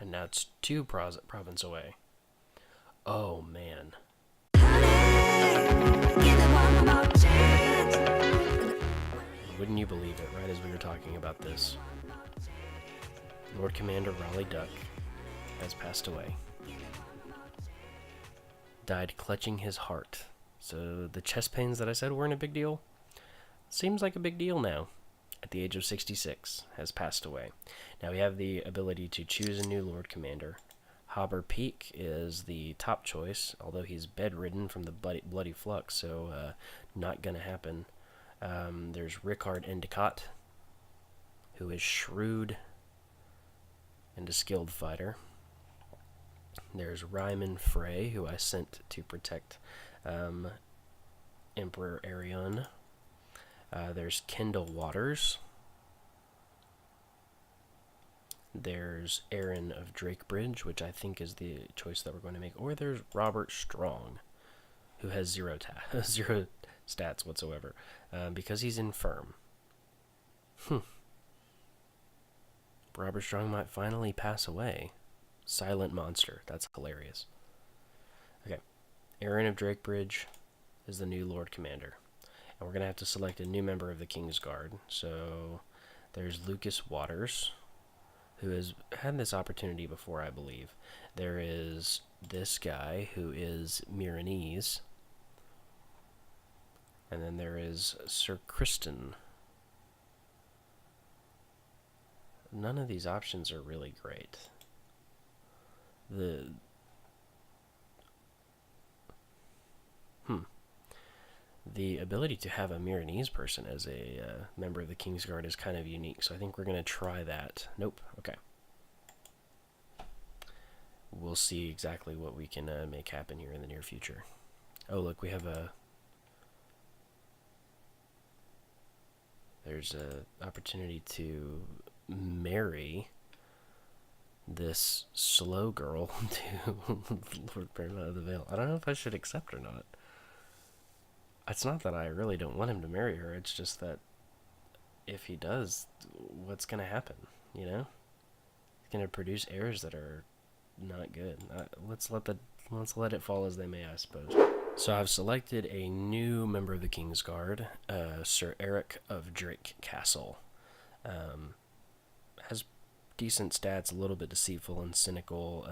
And now it's 2 province away. Oh, man. Wouldn't you believe it, right as we were talking about this, Lord Commander Raleigh Duck has passed away. Died clutching his heart. So the chest pains that I said weren't a big deal, seems like a big deal now. At the age of 66, has passed away. Now we have the ability to choose a new Lord Commander. Hobber Peak is the top choice, although he's bedridden from the bloody flux, so not gonna happen. There's Rickard Endicott, who is shrewd and a skilled fighter. There's Ryman Frey, who I sent to protect Emperor Aegon. There's Kendall Waters. There's Aaron of Drakebridge, which I think is the choice that we're going to make. Or there's Robert Strong, who has zero stats whatsoever, because he's infirm. Robert Strong might finally pass away. Silent monster. That's hilarious. Okay. Aaron of Drakebridge is the new Lord Commander. And we're going to have to select a new member of the King's Guard. So there's Lucas Waters, who has had this opportunity before, I believe. There is this guy, who is Miranese. And then there is Sir Kristen. None of these options are really great. The ability to have a Miranese person as a member of the King's Guard is kind of unique, so I think we're going to try that. Nope. Okay. We'll see exactly what we can make happen here in the near future. Oh, look, we have there's an opportunity to marry this slow girl to Lord Paramount of the Vale. I don't know if I should accept or not. It's not that I really don't want him to marry her, it's just that if he does, what's going to happen, you know? He's going to produce heirs that are not good. Let's let it fall as they may, I suppose. So I've selected a new member of the King's Guard, Sir Eric of Drake Castle. Has decent stats, a little bit deceitful and cynical,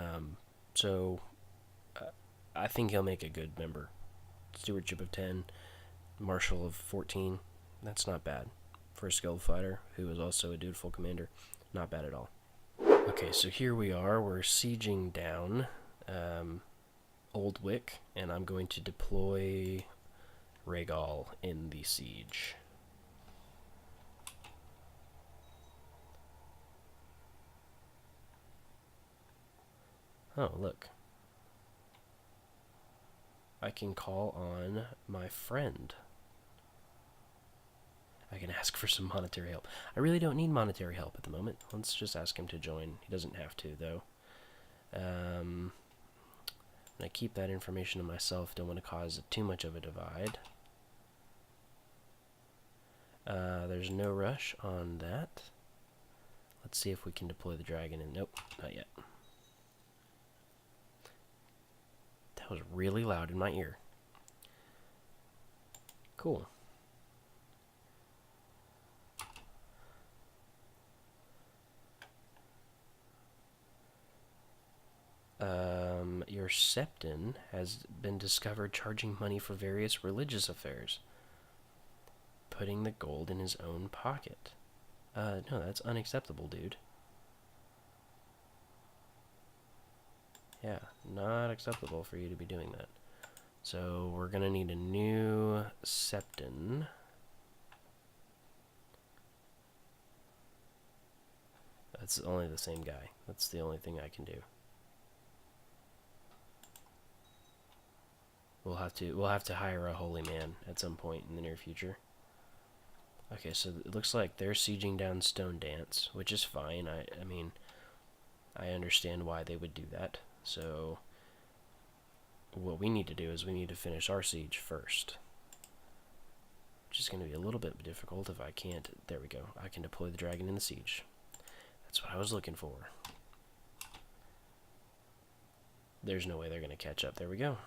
so I think he'll make a good member. Stewardship of 10, Marshal of 14. That's not bad for a skilled fighter who is also a dutiful commander. Not bad at all. Okay, so here we are. We're sieging down Oldwick, and I'm going to deploy Rhaegal in the siege. Oh, look. I can call on my friend. I can ask for some monetary help. I really don't need monetary help at the moment. Let's just ask him to join. He doesn't have to, though. And I keep that information to myself. Don't want to cause too much of a divide. There's no rush on that. Let's see if we can deploy the dragon. And nope, not yet. That was really loud in my ear. Cool. Your Septon has been discovered charging money for various religious affairs, putting the gold in his own pocket. No, that's unacceptable, dude. Yeah, not acceptable for you to be doing that. So we're gonna need a new Septon. That's only the same guy. That's the only thing I can do. We'll have to hire a holy man at some point in the near future. Okay, so it looks like they're sieging down Stone Dance, which is fine. I mean, I understand why they would do that. So what we need to do is we need to finish our siege first, which is going to be a little bit difficult if I can't. There we go. I can deploy the dragon in the siege. That's what I was looking for. There's no way they're going to catch up. There we go.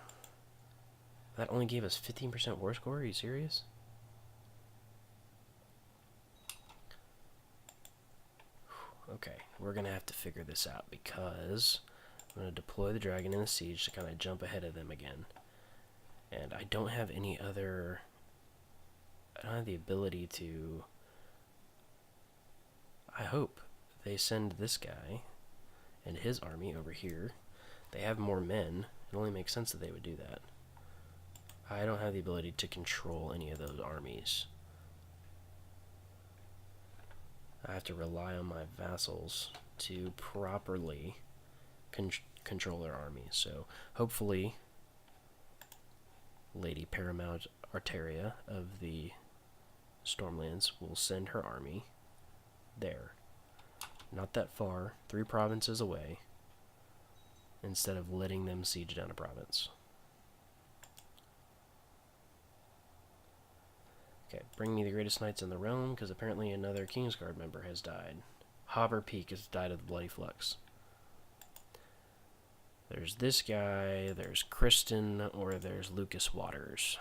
That only gave us 15% war score? Are you serious? Okay, we're going to have to figure this out because I'm going to deploy the dragon in the siege to kind of jump ahead of them again. And I don't have any other... I don't have the ability to... I hope they send this guy and his army over here. They have more men. It only makes sense that they would do that. I don't have the ability to control any of those armies. I have to rely on my vassals to properly control their armies. So hopefully Lady Paramount Arteria of the Stormlands will send her army there. Not that far, 3 provinces away, instead of letting them siege down a province. Okay, bring me the greatest knights in the realm, because apparently another Kingsguard member has died. Hobber Peak has died of the Bloody Flux. There's this guy, there's Kristen, or there's Lucas Waters.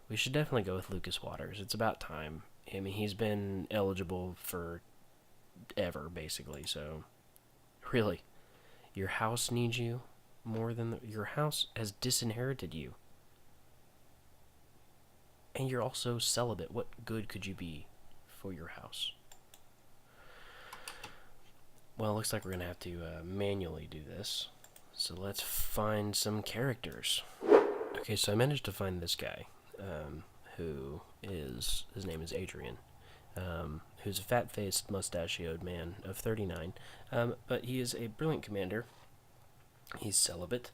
We should definitely go with Lucas Waters. It's about time. I mean, he's been eligible for ever, basically, so... Really, your house needs you more than... Your house has disinherited you. And you're also celibate. What good could you be for your house? Well, it looks like we're going to have to manually do this. So let's find some characters. Okay, so I managed to find this guy, who is... His name is Adrian. Who's a fat-faced, mustachioed man of 39. But he is a brilliant commander. He's celibate.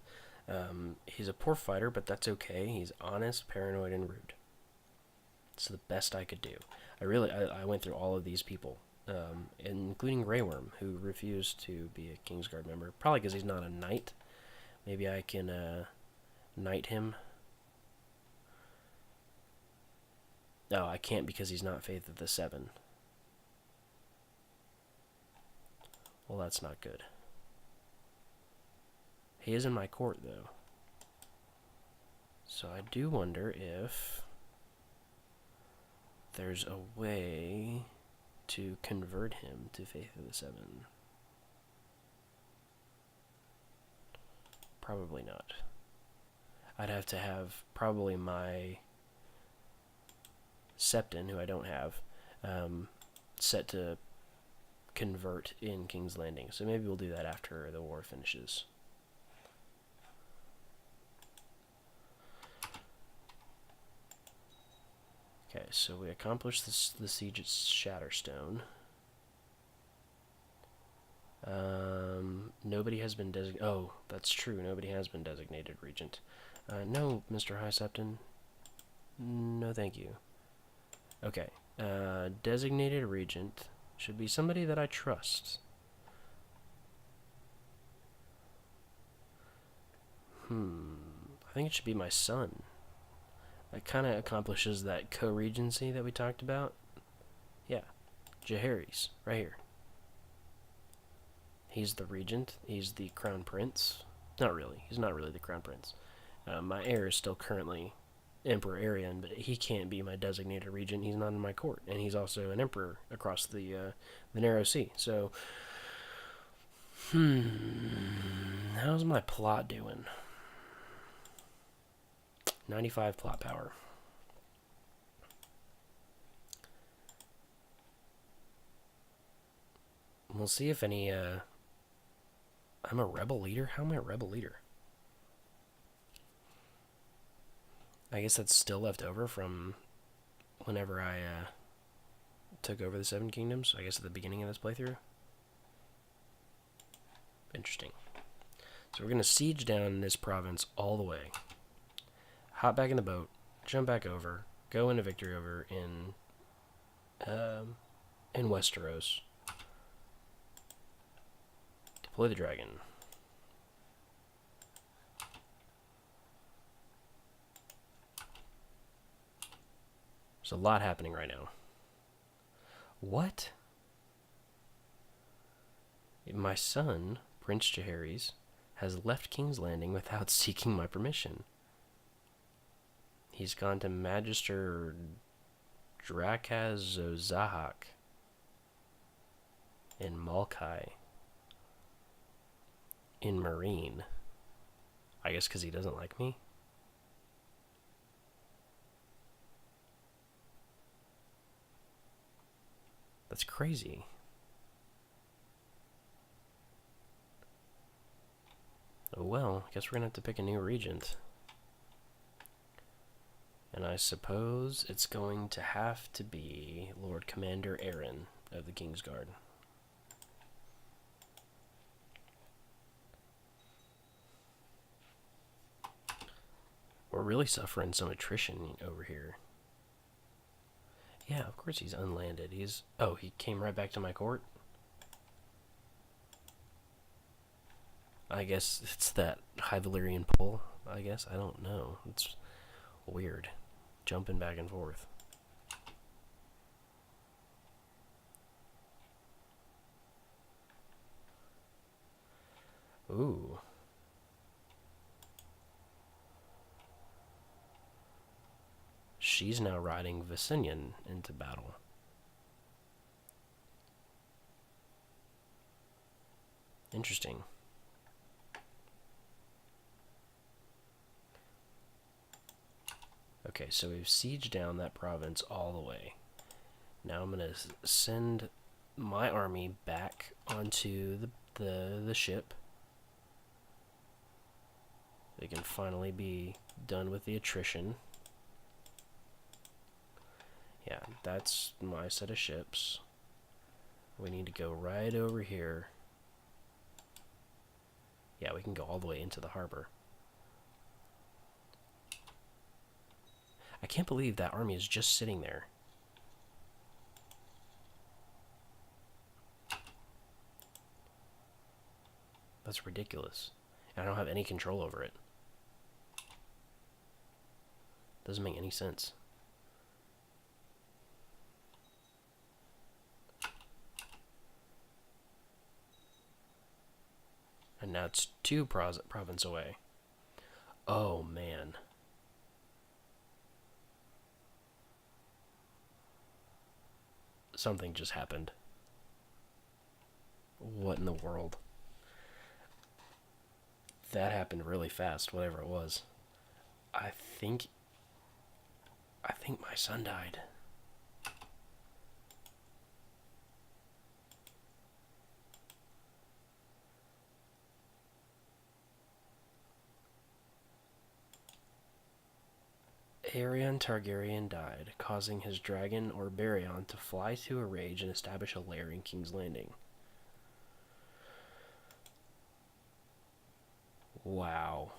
He's a poor fighter, but that's okay. He's honest, paranoid, and rude. It's the best I could do. I went through all of these people, including Grey Worm, who refused to be a Kingsguard member. Probably because he's not a knight. Maybe I can knight him. No, I can't because he's not Faith of the Seven. Well, that's not good. He is in my court, though. So I do wonder if there's a way to convert him to Faith of the Seven. Probably not. I'd have to have probably my Septon, who I don't have, set to convert in King's Landing. So maybe we'll do that after the war finishes. Okay, so we accomplished the siege at Shatterstone. Nobody has been designated... Oh, that's true. Nobody has been designated regent. No, Mr. High Septon. No, thank you. Okay. Designated regent should be somebody that I trust. I think it should be my son. That kind of accomplishes that co-regency that we talked about. Yeah. Jaehaerys, right here. He's the regent. He's the crown prince. Not really. He's not really the crown prince. My heir is still currently Emperor Aegon, but he can't be my designated regent. He's not in my court. And he's also an emperor across the Narrow Sea. So, how's my plot doing? 95 plot power. We'll see if any, I'm a rebel leader? How am I a rebel leader? I guess that's still left over from whenever I, took over the Seven Kingdoms. I guess at the beginning of this playthrough. Interesting. So we're going to siege down this province all the way. Hop back in the boat, jump back over, go into victory over in Westeros. Deploy the dragon. There's a lot happening right now. What? My son, Prince Jaehaerys, has left King's Landing without seeking my permission. He's gone to Magister Drakazozahak in Malkai in Marine. I guess because he doesn't like me. That's crazy. Oh well, I guess we're gonna have to pick a new regent. And I suppose it's going to have to be Lord Commander Aaron of the Kingsguard. We're really suffering some attrition over here. Yeah, of course he's unlanded. Oh, he came right back to my court? I guess it's that High Valyrian pull, I guess. I don't know. It's weird. Jumping back and forth. Ooh. She's now riding Visinian into battle. Interesting. Okay, so we've sieged down that province all the way. Now I'm going to send my army back onto the ship. They can finally be done with the attrition. Yeah, that's my set of ships. We need to go right over here. Yeah, we can go all the way into the harbor. I can't believe that army is just sitting there. That's ridiculous. And I don't have any control over it. Doesn't make any sense. And now it's 2 province away. Oh, man. Something just happened. What in the world? That happened really fast, whatever it was. I think my son died. Aegon Targaryen died, causing his dragon or Baryon to fly to a rage and establish a lair in King's Landing. Wow.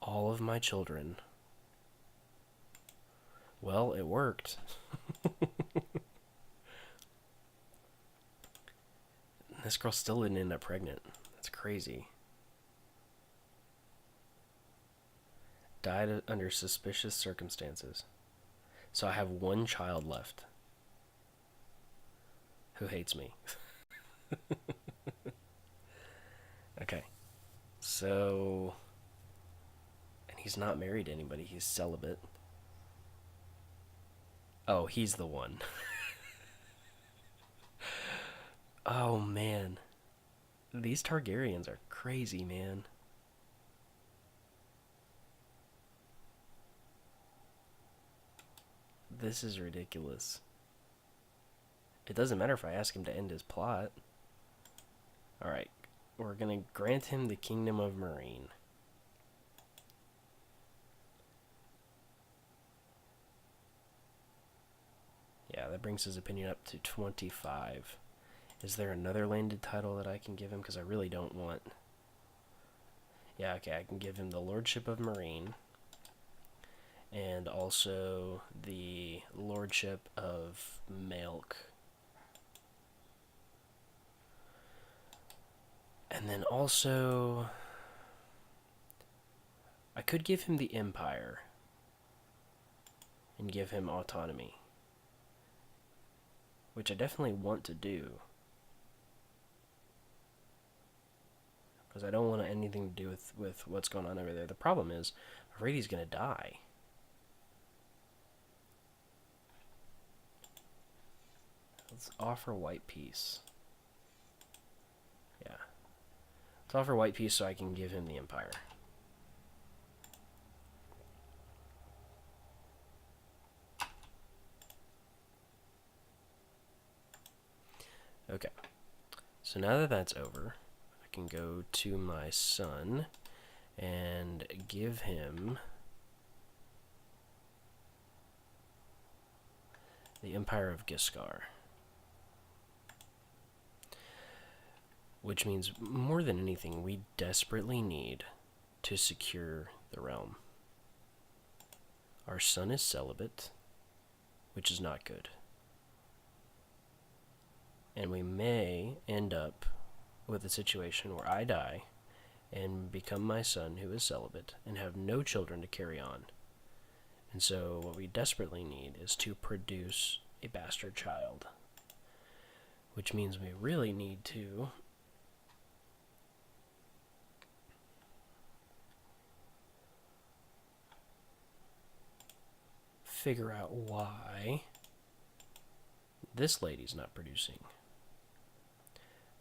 All of my children. Well, it worked. This girl still didn't end up pregnant. That's crazy. Died under suspicious circumstances. So I have 1 child left who hates me. Okay. So... And he's not married to anybody. He's celibate. Oh, he's the one. Oh, man. These Targaryens are crazy, man. This is ridiculous. It doesn't matter if I ask him to end his plot. Alright. We're gonna grant him the Kingdom of Marine. Yeah, that brings his opinion up to 25. Is there another landed title that I can give him? Because I really don't want... Yeah, okay, I can give him the Lordship of Marine. And also the Lordship of Milk. And then also... I could give him the Empire. and give him autonomy, which I definitely want to do, because I don't want anything to do with what's going on over there. The problem is, I'm afraid he's going to die. Let's offer white peace. Yeah. Let's offer white peace so I can give him the empire. Okay. So now that that's over, I can go to my son and give him the Empire of Giscar. Which means, more than anything, we desperately need to secure the realm. Our son is celibate, which is not good. And we may end up with a situation where I die and become my son, who is celibate, and have no children to carry on. And so what we desperately need is to produce a bastard child, which means we really need to figure out why this lady's not producing.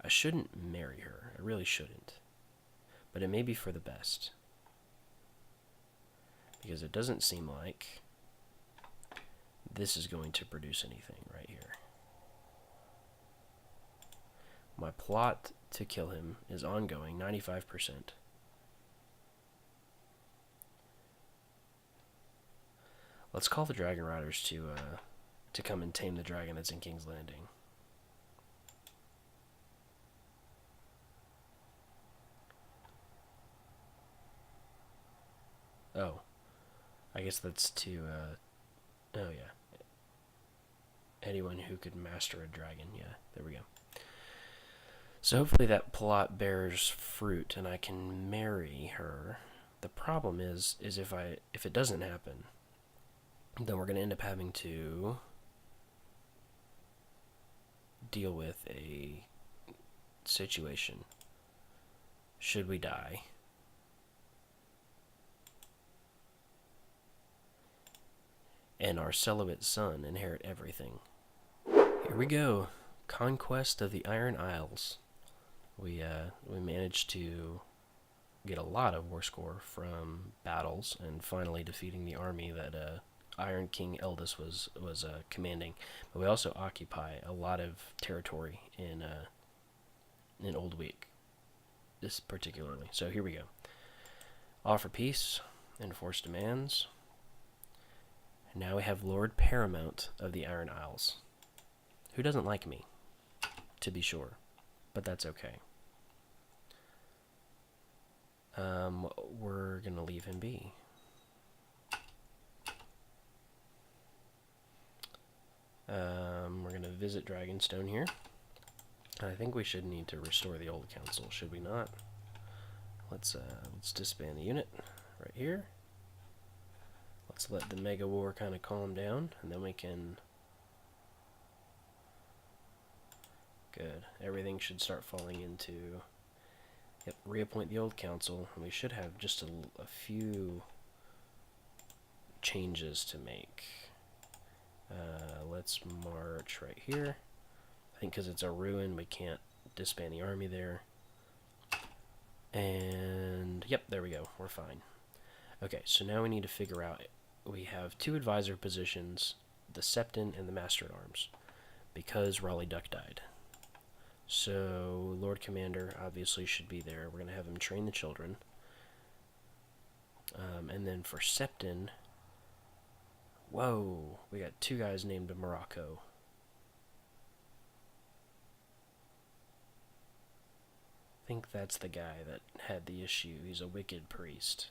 I shouldn't marry her. I really shouldn't. But it may be for the best. Because it doesn't seem like this is going to produce anything right here. My plot to kill him is ongoing, 95%. Let's call the Dragon Riders to come and tame the dragon that's in King's Landing. Oh, I guess that's to, oh yeah. Anyone who could master a dragon, yeah, there we go. So hopefully that plot bears fruit and I can marry her. The problem is if it doesn't happen, then we're going to end up having to deal with a situation. Should we die? And our celibate son inherit everything. Here we go. Conquest of the Iron Isles. We managed to get a lot of war score from battles and finally defeating the army that Iron King Eldest was commanding. But we also occupy a lot of territory in Old Week, this particularly. So here we go. Offer peace, enforce demands. And now we have Lord Paramount of the Iron Isles, who doesn't like me, to be sure, but that's okay. We're gonna leave him be. We're gonna visit Dragonstone here. I think we should need to restore the old council, should we not? Let's disband the unit right here. Let's let the mega war kind of calm down, and then we can. Good. Everything should start falling into. Yep. Reappoint the old council, and we should have just a few changes to make. Let's march right here. I think because it's a ruin, we can't disband the army there. And yep, there we go. We're fine. Okay, so now we need to figure out. We have two advisor positions, the Septon and the Master at Arms, because Raleigh Duck died. So Lord Commander obviously should be there. We're going to have him train the children. And then for Septon, whoa, we got two guys named Morocco. I think that's the guy that had the issue. He's a wicked priest.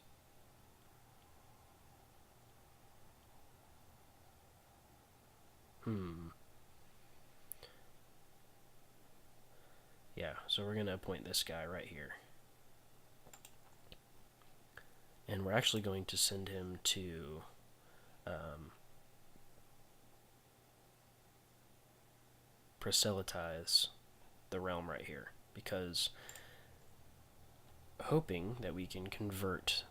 Yeah, so we're going to appoint this guy right here. And we're actually going to send him to proselytize the realm right here, because hoping that we can convert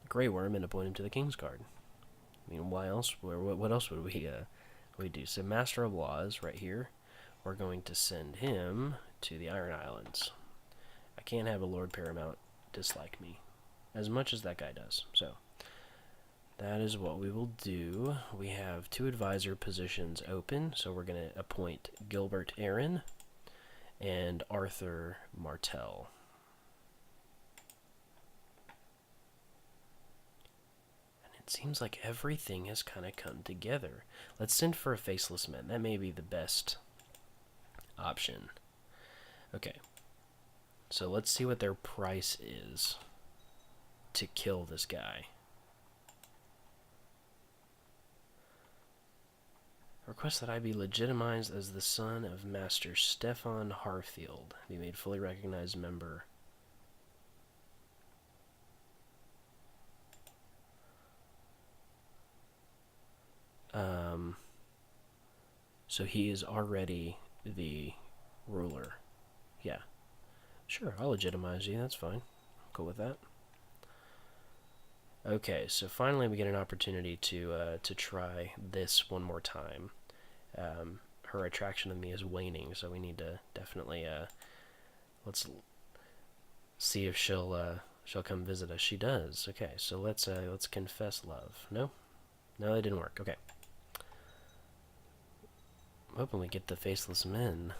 Grey Worm and appoint him to the King's Guard. I mean, why else? What else would we do? So Master of Laws right here. We're going to send him to the Iron Islands. I can't have a Lord Paramount dislike me as much as that guy does. So that is what we will do. We have 2 advisor positions open, so we're going to appoint Gilbert Aaron and Arthur Martell. Seems like everything has kind of come together. Let's send for a Faceless Man. That may be the best option. Okay. So let's see what their price is to kill this guy. Request that I be legitimized as the son of Master Stefan Harfield. Be made fully recognized member. So he is already the ruler. Yeah. Sure, I'll legitimize you, that's fine. Cool with that. Okay, so finally we get an opportunity to try this one more time. Her attraction to me is waning, so we need to definitely, let's see if she'll come visit us. She does. Okay, so let's confess love. No? No, that didn't work. Okay. I'm hoping we get the Faceless Men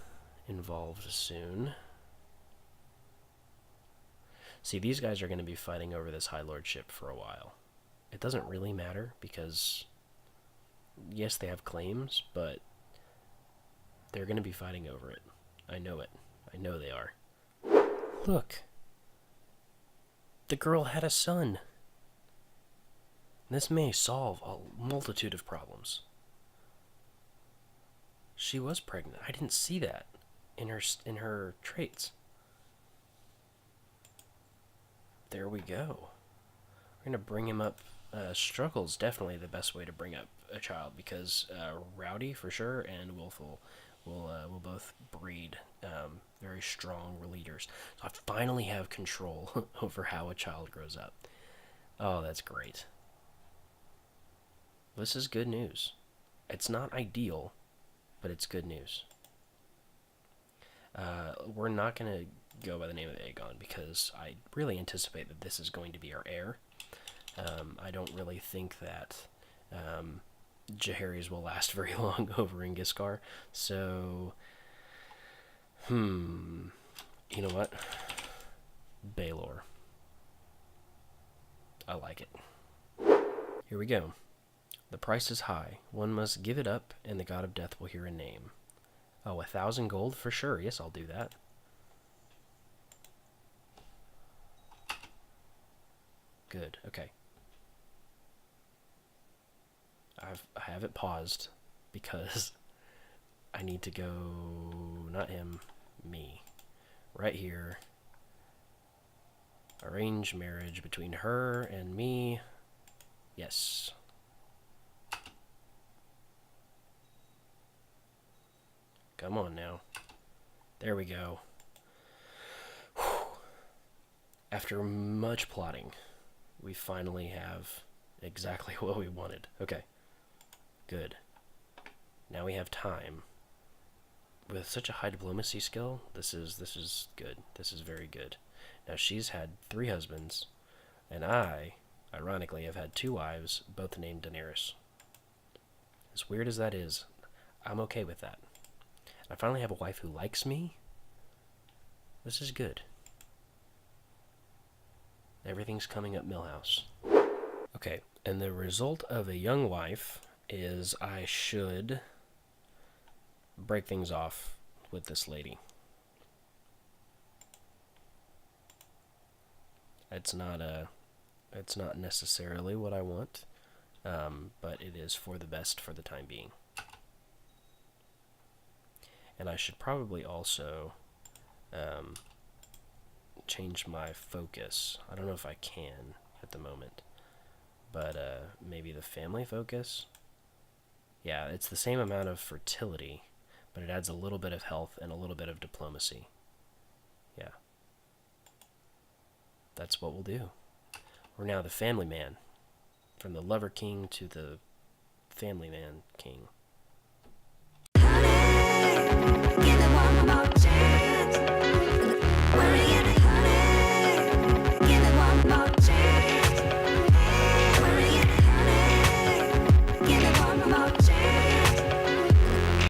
involved soon. See, these guys are going to be fighting over this High Lordship for a while. It doesn't really matter because, yes, they have claims, but they're going to be fighting over it. I know it. I know they are. Look. The girl had a son. This may solve a multitude of problems. She was pregnant. I didn't see that in her traits. There we go. We're gonna bring him up. Struggle's definitely the best way to bring up a child because Rowdy for sure and Willful will both breed very strong leaders. So I finally have control over how a child grows up. Oh, that's great. This is good news. It's not ideal, but it's good news. We're not going to go by the name of Aegon because I really anticipate that this is going to be our heir. I don't really think that Jaehaerys will last very long over in Giscard. So, you know what? Baelor. I like it. Here we go. The price is high. One must give it up, and the god of death will hear a name. Oh, 1,000 gold? For sure. Yes, I'll do that. Good. Okay. I have it paused because I need to go, not him, me. Right here. Arrange marriage between her and me. Yes. Come on now. There we go. Whew. After much plotting, we finally have exactly what we wanted. Okay. Good. Now we have time. With such a high diplomacy skill, this is good. This is very good. Now she's had 3 husbands, and I, ironically, have had 2 wives, both named Daenerys. As weird as that is, I'm okay with that. I finally have a wife who likes me. This is good. Everything's coming up Millhouse. Okay, and the result of a young wife is I should break things off with this lady. It's not necessarily what I want, but it is for the best for the time being. And I should probably also change my focus. I don't know if I can at the moment, but maybe the family focus. Yeah, it's the same amount of fertility, but it adds a little bit of health and a little bit of diplomacy. Yeah. That's what we'll do. We're now the family man. From the lover king to the family man king.